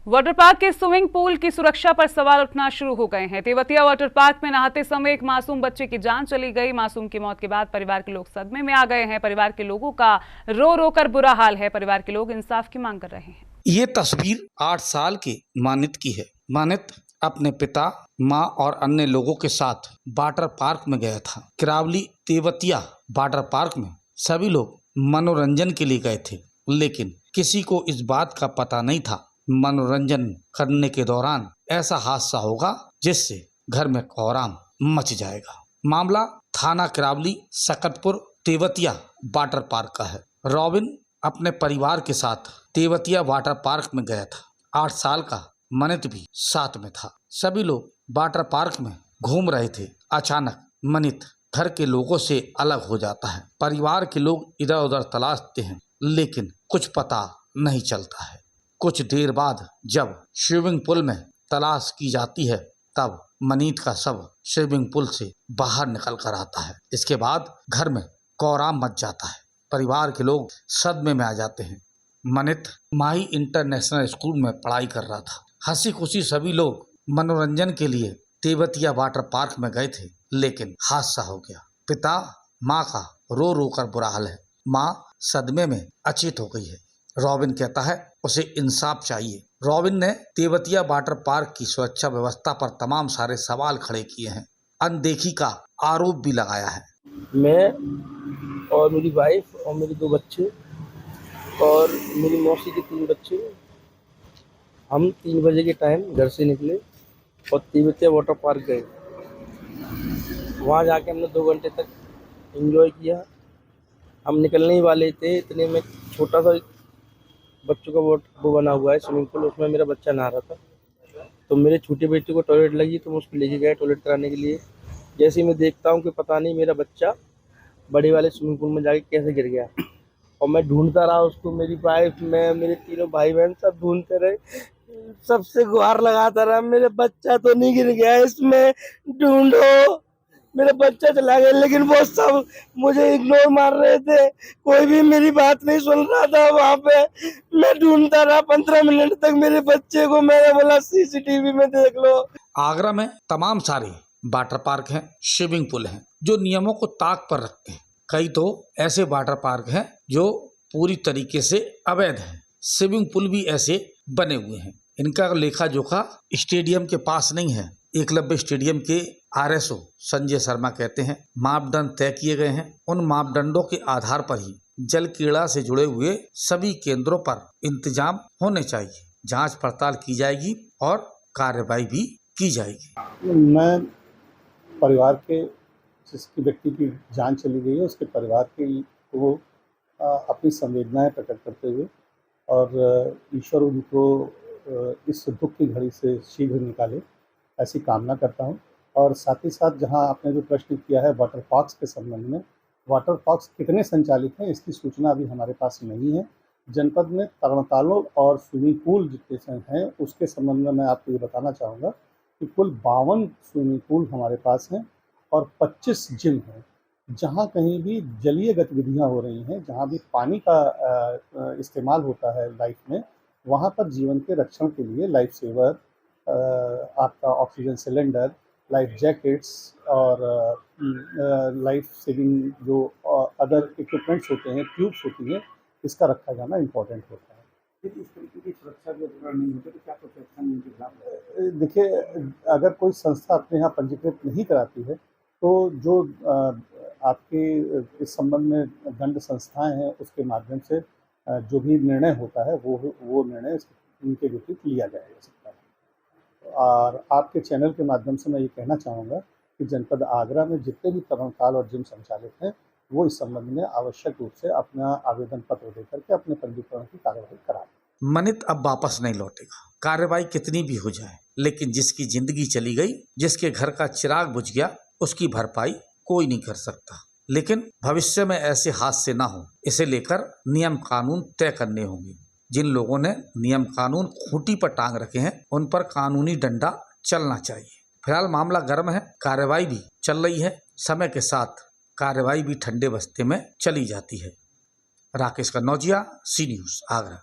Water park के swimming pool की सुरक्षा पर सवाल उठना शुरू हो गए हैं। तेवतिया वाटर पार्क में नहाते समय एक मासूम बच्चे की जान चली गई। मासूम की मौत के बाद परिवार के लोग सदमे में आ गए हैं। परिवार के लोगों का रो रो कर बुरा हाल है। परिवार के लोग इंसाफ की मांग कर रहे हैं। ये तस्वीर 8 साल की मानित की है। मानित अपने पिता, माँ और अन्य लोगों के साथ वाटर पार्क में गया था। किरावली तेवतिया वाटर पार्क में सभी लोग मनोरंजन के लिए गए थे, लेकिन किसी को इस बात का पता नहीं था मनोरंजन करने के दौरान ऐसा हादसा होगा जिससे घर में कोहराम मच जाएगा। मामला थाना किरावली सकतपुर तेवतिया वाटर पार्क का है। रॉबिन अपने परिवार के साथ तेवतिया वाटर पार्क में गया था। 8 साल का मनित भी साथ में था। सभी लोग वाटर पार्क में घूम रहे थे। अचानक मनित घर के लोगों से अलग हो जाता है। परिवार के लोग इधर उधर तलाशते हैं, लेकिन कुछ पता नहीं चलता है। कुछ देर बाद जब स्विमिंग पूल में तलाश की जाती है, तब मनीत का शव स्विमिंग पूल से बाहर निकल कर आता है। इसके बाद घर में कोहराम मच जाता है। परिवार के लोग सदमे में आ जाते हैं। मनित माही इंटरनेशनल स्कूल में पढ़ाई कर रहा था। हंसी खुशी सभी लोग मनोरंजन के लिए तेवतिया वाटर पार्क में गए थे, लेकिन हादसा हो गया। पिता माँ का रो रो कर बुरा हाल है। माँ सदमे में अचेत हो गई है। रॉबिन कहता है उसे इंसाफ चाहिए। रॉबिन ने तेवतिया वाटर पार्क की सुरक्षा व्यवस्था पर तमाम सारे सवाल खड़े किए हैं। अनदेखी का आरोप भी लगाया है। मैं और मेरी वाइफ और मेरे 2 बच्चे और मेरी मौसी के 3 बच्चे, हम 3 बजे के टाइम घर से निकले और तेवतिया वाटर पार्क गए। वहाँ जाके हमने 2 घंटे तक एंजॉय किया। हम निकलने ही वाले थे, इतने में छोटा सा बच्चों का वो बना हुआ है स्विमिंग पूल, उसमें मेरा बच्चा नहा रहा था। तो मेरे छोटे बेटे को टॉयलेट लगी तो मैं उसको लेके गया टॉयलेट कराने के लिए। जैसे ही मैं देखता हूँ कि पता नहीं मेरा बच्चा बड़े वाले स्विमिंग पूल में जाके कैसे गिर गया, और मैं ढूंढता रहा उसको। मेरी वाइफ, मैं, मेरे तीनों भाई बहन सब ढूंढते रहे, सबसे गुहार लगाता रहा, मेरे बच्चा तो नहीं गिर गया इसमें, ढूंढो मेरा बच्चा चला गया। लेकिन वो सब मुझे इग्नोर मार रहे थे, कोई भी मेरी बात नहीं सुन रहा था। वहाँ पे मैं ढूंढता रहा 15 मिनट तक मेरे बच्चे को। मैंने बोला सीसीटीवी में देख लो। आगरा में तमाम सारे वाटर पार्क हैं, स्विमिंग पूल हैं जो नियमों को ताक पर रखते हैं। कई तो ऐसे वाटर पार्क हैं जो पूरी तरीके से अवैध हैं। स्विमिंग पूल भी ऐसे बने हुए हैं। इनका लेखा जोखा स्टेडियम के पास नहीं है। एकलव्य स्टेडियम के आरएसओ संजय शर्मा कहते हैं मापदंड तय किए गए हैं। उन मापदंडों के आधार पर ही जल क्रीड़ा से जुड़े हुए सभी केंद्रों पर इंतजाम होने चाहिए। जांच पड़ताल की जाएगी और कार्रवाई भी की जाएगी। मैं परिवार के जिसकी व्यक्ति की जान चली गई है उसके परिवार के को अपनी संवेदनाएं प्रकट करते हुए और ईश्वर उनको इस दुख की घड़ी से शीघ्र निकाले, ऐसी कामना करता हूं। और साथ ही साथ जहां आपने जो प्रश्न किया है वाटर पार्क्स के संबंध में, वाटर पार्क्स कितने संचालित हैं इसकी सूचना अभी हमारे पास नहीं है। जनपद में तरणतालों और स्विमिंग पूल जितने हैं उसके संबंध में मैं आपको ये बताना चाहूँगा कि कुल 52 स्विमिंग पूल हमारे पास हैं और 25 जिम हैं। जहाँ कहीं भी जलीय गतिविधियाँ हो रही हैं, जहाँ भी पानी का इस्तेमाल होता है लाइफ में, वहाँ पर जीवन के रक्षण के लिए लाइफ सेवर, आपका ऑक्सीजन सिलेंडर, लाइफ जैकेट्स और लाइफ सेविंग जो अदर इक्विपमेंट्स होते हैं, ट्यूब्स होती हैं, इसका रखा जाना इम्पोर्टेंट होता है। इस तरीके की सुरक्षा जो नहीं होती तो क्या कुछ एक्शन उनके खिलाफ? देखिए, अगर कोई संस्था अपने यहाँ पंजीकृत नहीं कराती है तो जो आपके इस संबंध में दंड संस्थाएं हैं उसके माध्यम से जो भी निर्णय होता है वो निर्णय उनके विपरीत लिया जा सकता है। और आपके चैनल के माध्यम से मैं ये कहना चाहूँगा कि जनपद आगरा में जितने भी तरणताल और जिम संचालित हैं वो इस संबंध में आवश्यक रूप से अपना आवेदन पत्र देकर के अपने पंजीकरण की कार्यवाही करा। मनित अब वापस नहीं लौटेगा। कार्रवाई कितनी भी हो जाए, लेकिन जिसकी जिंदगी चली गई, जिसके घर का चिराग बुझ गया, उसकी भरपाई कोई नहीं कर सकता। लेकिन भविष्य में ऐसे हादसे ना हो, इसे लेकर नियम कानून तय करने होंगे। जिन लोगों ने नियम कानून खूंटी पर टांग रखे हैं उन पर कानूनी डंडा चलना चाहिए। फिलहाल मामला गर्म है, कार्रवाई भी चल रही है। समय के साथ कार्रवाई भी ठंडे बस्ते में चली जाती है। राकेश कन्नौजिया, सी न्यूज़, आगरा।